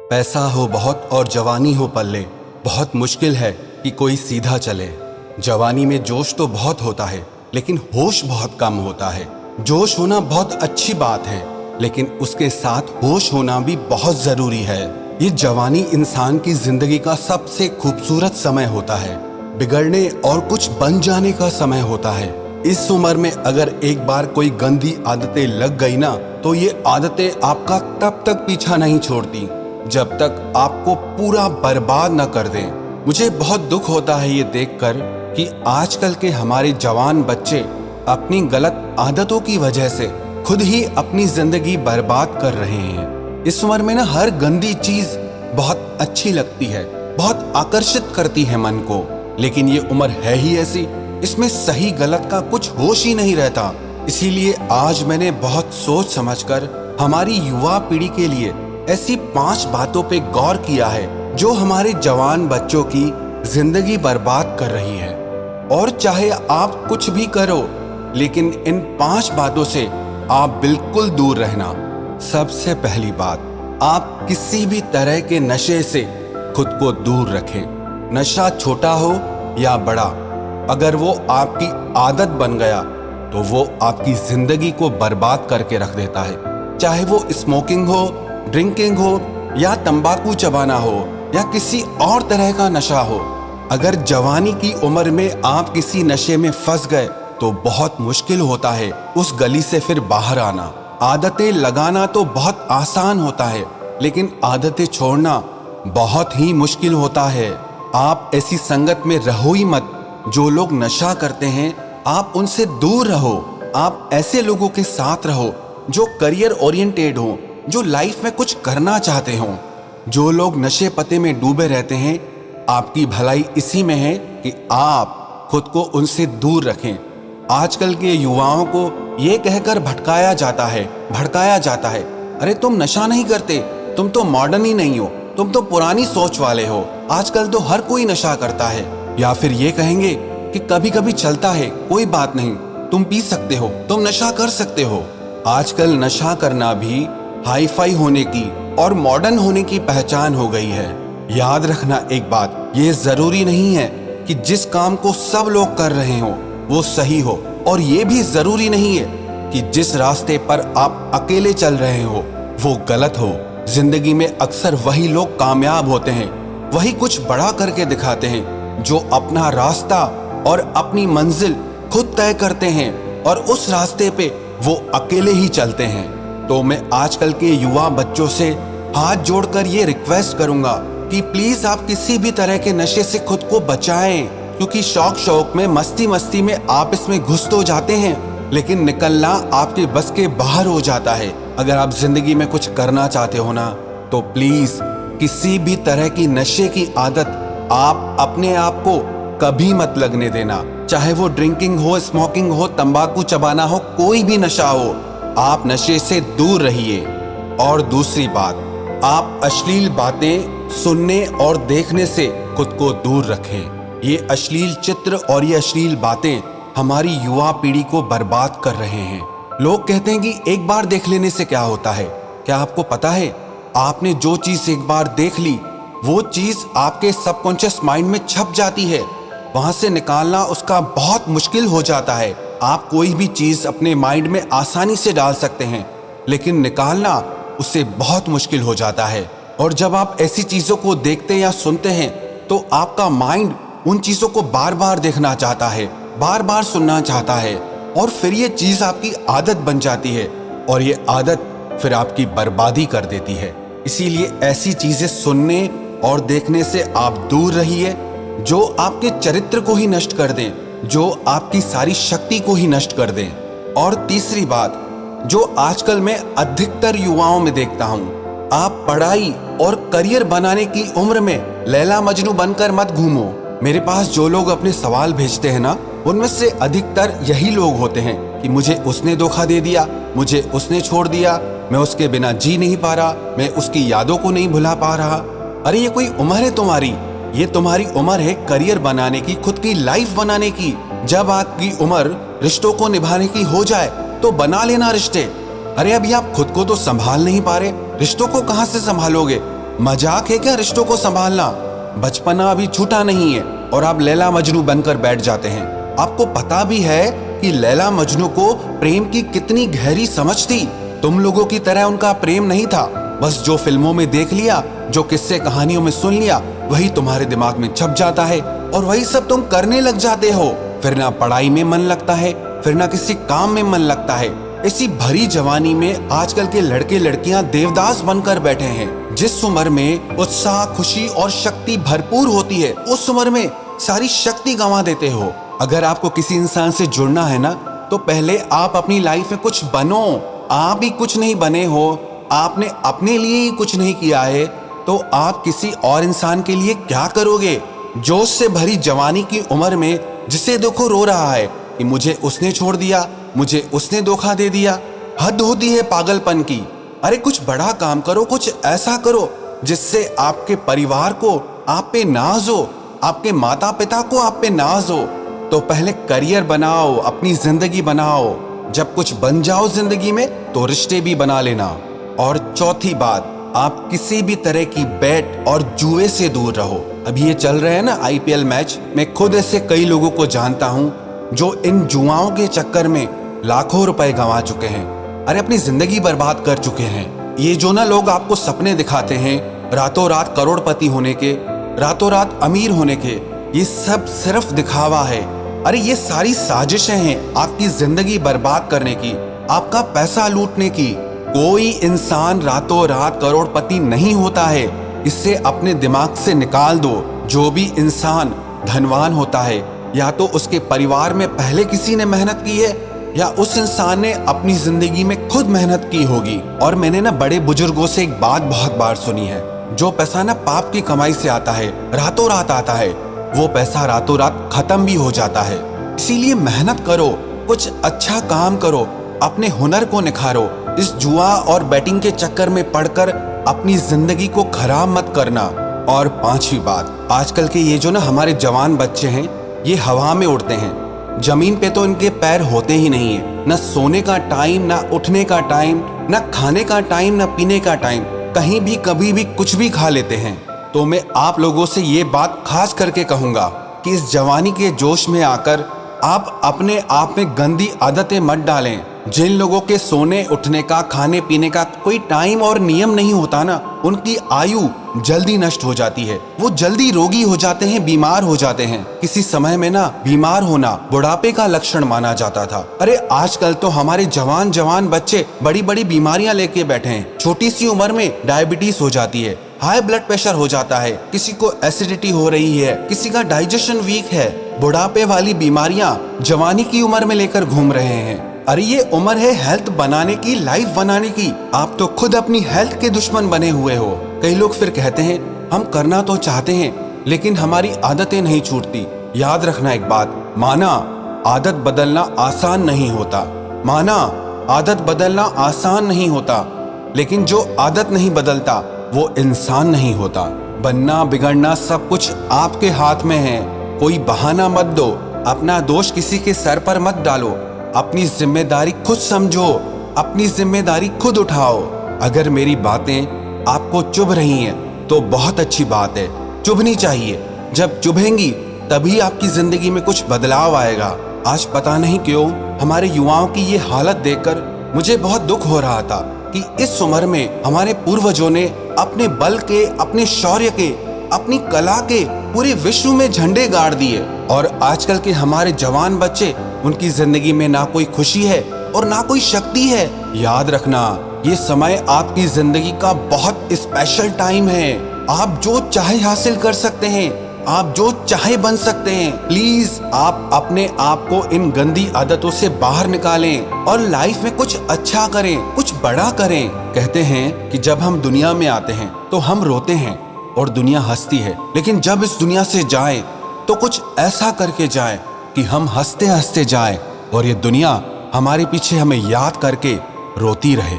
पैसा हो बहुत और जवानी हो पल्ले, बहुत मुश्किल है कि कोई सीधा चले। जवानी में जोश तो बहुत होता है, लेकिन होश बहुत कम होता है। जोश होना बहुत अच्छी बात है, लेकिन उसके साथ होश होना भी बहुत जरूरी है। ये जवानी इंसान की जिंदगी का सबसे खूबसूरत समय होता है। बिगड़ने और कुछ बन जाने का समय होता है। इस उम्र में अगर एक बार कोई गंदी आदतें लग गई ना, तो ये आदतें आपका तब तक पीछा नहीं छोड़ती जब तक आपको पूरा बर्बाद न कर दें। मुझे बहुत दुख होता है ये देखकर कि आजकल के हमारे जवान बच्चे अपनी गलत आदतों की वजह से खुद ही अपनी जिंदगी बर्बाद कर रहे हैं। इस उम्र में ना हर गंदी चीज बहुत अच्छी लगती है, बहुत आकर्षित करती है मन को, लेकिन ये उम्र है ही ऐसी, इसमें सही गलत का कुछ होश ही नहीं रहता। इसीलिए आज मैंने बहुत सोच समझकर हमारी युवा पीढ़ी के लिए ऐसी 5 बातों पे गौर किया है जो हमारे जवान बच्चों की जिंदगी बर्बाद कर रही है। और चाहे आप कुछ भी करो, लेकिन इन 5 बातों से आप बिल्कुल दूर रहना। सबसे पहली बात, आप किसी भी तरह के नशे से खुद को दूर रखें। नशा छोटा हो या बड़ा, अगर वो आपकी आदत बन गया तो वो आपकी जिंदगी को बर्बाद करके रख देता है। चाहे वो स्मोकिंग हो, ड्रिंकिंग हो, या तंबाकू चबाना हो, या किसी और तरह का नशा हो। अगर जवानी की उम्र में आप किसी नशे में फंस गए तो बहुत मुश्किल होता है उस गली से फिर बाहर आना। आदतें लगाना तो बहुत आसान होता है, लेकिन आदतें छोड़ना बहुत ही मुश्किल होता है। आप ऐसी संगत में रहो ही मत। जो लोग नशा करते हैं, आप उनसे दूर रहो। आप ऐसे लोगों के साथ रहो जो करियर ओरिएंटेड हो, जो लाइफ में कुछ करना चाहते हो। जो लोग नशे पते में डूबे रहते हैं, आपकी भलाई इसी में है कि आप खुद को उनसे दूर रखें। आजकल के युवाओं को ये कहकर भटकाया जाता है, अरे तुम नशा नहीं करते, तुम तो मॉडर्न ही नहीं हो, तुम तो पुरानी सोच वाले हो, आजकल तो हर कोई नशा करता है। या फिर ये कहेंगे कि कभी कभी चलता है, कोई बात नहीं, तुम पी सकते हो, तुम नशा कर सकते हो। आजकल नशा करना भी हाई फाई होने की और मॉडर्न होने की पहचान हो गई है। याद रखना एक बात, ये जरूरी नहीं है कि जिस काम को सब लोग कर रहे हो वो सही हो, और ये भी जरूरी नहीं है कि जिस रास्ते पर आप अकेले चल रहे हो वो गलत हो। जिंदगी में अक्सर वही लोग कामयाब होते हैं, वही कुछ बड़ा करके दिखाते हैं, जो अपना रास्ता और अपनी मंजिल खुद तय करते हैं और उस रास्ते पे वो अकेले ही चलते हैं। तो मैं आजकल के युवा बच्चों से हाथ जोड़कर ये रिक्वेस्ट करूंगा कि प्लीज आप किसी भी तरह के नशे से खुद को बचाएं, क्योंकि शौक में मस्ती में आप इसमें घुस तो जाते हैं, लेकिन निकलना आपके बस के बाहर हो जाता है। अगर आप जिंदगी में कुछ करना चाहते हो ना, तो प्लीज किसी भी तरह की नशे की आदत आप अपने आप को कभी मत लगने देना। चाहे वो ड्रिंकिंग हो, स्मोकिंग हो, तंबाकू चबाना हो, कोई भी नशा हो, आप नशे से दूर रहिए। और दूसरी बात, आप अश्लील बातें सुनने और देखने से खुद को दूर रखें। ये अश्लील चित्र और ये अश्लील बातें हमारी युवा पीढ़ी को बर्बाद कर रहे हैं। लोग कहते हैं कि एक बार देख लेने से क्या होता है। क्या आपको पता है, आपने जो चीज एक बार देख ली, वो चीज आपके सबकॉन्शियस माइंड में छप जाती है। वहां से निकालना उसका बहुत मुश्किल हो जाता है। आप कोई भी चीज अपने माइंड में आसानी से डाल सकते हैं, लेकिन निकालना उससे बहुत मुश्किल हो जाता है। और जब आप ऐसी चीजों को देखते या सुनते हैं, तो आपका माइंड उन चीजों को बार बार देखना चाहता है, बार बार सुनना चाहता है, और फिर ये चीज आपकी आदत बन जाती है, और ये आदत फिर आपकी बर्बादी कर देती है। इसीलिए ऐसी चीजें सुनने और देखने से आप दूर रहिए जो आपके चरित्र को ही नष्ट कर दें, जो आपकी सारी शक्ति को ही नष्ट कर दें। और तीसरी बात, जो आजकल मैं अधिकतर युवाओं में देखता हूं, आप पढ़ाई और करियर बनाने की उम्र में लैला मजनू बनकर मत घूमो। मेरे पास जो लोग अपने सवाल भेजते हैं ना, उनमें से अधिकतर यही लोग होते हैं कि मुझे उसने धोखा दे दिया, मुझे उसने छोड़ दिया, मैं उसके बिना जी नहीं पा रहा, मैं उसकी यादों को नहीं भुला पा रहा। अरे ये कोई उम्र है तुम्हारी? ये तुम्हारी उम्र है करियर बनाने की, खुद की लाइफ बनाने की। जब आपकी उम्र रिश्तों को निभाने की हो जाए तो बना लेना रिश्ते। अरे अभी आप खुद को तो संभाल नहीं पा रहे, रिश्तों को कहां से संभालोगे? मजाक है क्या रिश्तों को संभालना? बचपना अभी छूटा नहीं है और आप लैला मजनू बनकर बैठ जाते हैं। आपको पता भी है कि लैला मजनू को प्रेम की कितनी गहरी समझ थी। तुम लोगों की तरह उनका प्रेम नहीं था। बस जो फिल्मों में देख लिया, जो किस्से कहानियों में सुन लिया, वही तुम्हारे दिमाग में छप जाता है और वही सब तुम करने लग जाते हो। फिर ना पढ़ाई में मन लगता है, फिर ना किसी काम में मन लगता है। इसी भरी जवानी में आजकल के लड़के लड़कियां देवदास बनकर बैठे हैं। जिस उम्र में उत्साह, खुशी और शक्ति भरपूर होती है, उस उम्र में सारी शक्ति गंवा देते हो। अगर आपको किसी इंसान से जुड़ना है ना, तो पहले आप अपनी लाइफ में कुछ बनो। आप ही कुछ नहीं बने हो, आपने अपने लिए ही कुछ नहीं किया है, तो आप किसी और इंसान के लिए क्या करोगे? जोश से भरी जवानी की उम्र में जिसे देखो रो रहा है कि मुझे उसने छोड़ दिया, मुझे उसने धोखा दे दिया। हद होती है पागलपन की। अरे कुछ बड़ा काम करो, कुछ ऐसा करो जिससे आपके परिवार को आप पे नाज हो, आपके माता पिता को आप पे नाज हो। तो पहले करियर बनाओ, अपनी जिंदगी बनाओ। जब कुछ बन जाओ जिंदगी में तो रिश्ते भी बना लेना। और चौथी बात, आप किसी भी तरह की बैट और जुए से दूर रहो। अभी ये चल रहे हैं ना IPL मैच, मैं खुद ऐसे कई लोगों को जानता हूँ जो इन जुआओं के चक्कर में लाखों रुपए गंवा चुके हैं। अरे अपनी जिंदगी बर्बाद कर चुके हैं। ये जो ना लोग आपको सपने दिखाते हैं रातों रात करोड़पति होने के, रातों रात अमीर होने के, ये सब सिर्फ दिखावा है। अरे ये सारी साजिशें हैं आपकी जिंदगी बर्बाद करने की, आपका पैसा लूटने की। कोई इंसान रातों रात करोड़पति नहीं होता है। इसे अपने दिमाग से निकाल दो। जो भी इंसान धनवान होता है, या तो उसके परिवार में पहले किसी ने मेहनत की है, या उस इंसान ने अपनी जिंदगी में खुद मेहनत की होगी। और मैंने ना बड़े बुजुर्गों से एक बात बहुत बार सुनी है, जो पैसा ना पाप की कमाई से आता है, रातों रात आता है, वो पैसा रातों रात खत्म भी हो जाता है। इसीलिए मेहनत करो, कुछ अच्छा काम करो, अपने हुनर को निखारो। इस जुआ और बैटिंग के चक्कर में पड़कर अपनी जिंदगी को खराब मत करना। और पांचवी बात, आजकल के ये जो ना हमारे जवान बच्चे हैं, ये हवा में उड़ते हैं। जमीन पे तो इनके पैर होते ही नहीं है। न सोने का टाइम, ना उठने का टाइम, ना खाने का टाइम, ना पीने का टाइम। कहीं भी कभी भी कुछ भी खा लेते हैं। तो मैं आप लोगों से ये बात खास करके कहूंगा कि इस जवानी के जोश में आकर आप अपने आप में गंदी आदतें मत डालें। जिन लोगों के सोने उठने का, खाने पीने का कोई टाइम और नियम नहीं होता ना, उनकी आयु जल्दी नष्ट हो जाती है। वो जल्दी रोगी हो जाते हैं, बीमार हो जाते हैं। किसी समय में ना बीमार होना बुढ़ापे का लक्षण माना जाता था। अरे आजकल तो हमारे जवान जवान बच्चे बड़ी बड़ी बीमारियां लेके बैठे हैं। छोटी सी उम्र में डायबिटीज हो जाती है, हाई ब्लड प्रेशर हो जाता है, किसी को एसिडिटी हो रही है, किसी का डाइजेशन वीक है। बुढ़ापे वाली बीमारियां जवानी की उम्र में लेकर घूम रहे हैं। अरे ये उम्र है हेल्थ बनाने की, लाइफ बनाने की। आप तो खुद अपनी हेल्थ के दुश्मन बने हुए हो। कई लोग फिर कहते हैं हम करना तो चाहते हैं लेकिन हमारी आदतें नहीं छूटती। याद रखना एक बात, माना आदत बदलना आसान नहीं होता, माना आदत बदलना आसान नहीं होता, लेकिन जो आदत नहीं बदलता वो इंसान नहीं होता। बनना बिगड़ना सब कुछ आपके हाथ में है। कोई बहाना मत दो, अपना दोष किसी के सर पर मत डालो। अपनी जिम्मेदारी खुद समझो, अपनी जिम्मेदारी खुद उठाओ। अगर मेरी बातें आपको चुभ रही हैं तो बहुत अच्छी बात है, चुभनी चाहिए। जब चुभेंगी तभी आपकी जिंदगी में कुछ बदलाव आएगा। आज पता नहीं क्यों हमारे युवाओं की ये हालत देखकर मुझे बहुत दुख हो रहा था कि इस उम्र में हमारे पूर्वजों ने अपने बल के, अपने शौर्य के, अपनी कला के पूरे विश्व में झंडे गाड़ दिए। और आजकल के हमारे जवान बच्चे, उनकी जिंदगी में ना कोई खुशी है और ना कोई शक्ति है। याद रखना, ये समय आपकी जिंदगी का बहुत स्पेशल टाइम है। आप जो चाहे हासिल कर सकते हैं, आप जो चाहे बन सकते हैं। प्लीज आप अपने आप को इन गंदी आदतों से बाहर निकालें और लाइफ में कुछ अच्छा करें, कुछ बड़ा करें। कहते हैं कि जब हम दुनिया में आते हैं तो हम रोते हैं और दुनिया हंसती है, लेकिन जब इस दुनिया से जाएं तो कुछ ऐसा करके जाएं कि हम हंसते हंसते जाएं और ये दुनिया हमारे पीछे हमें याद करके रोती रहे।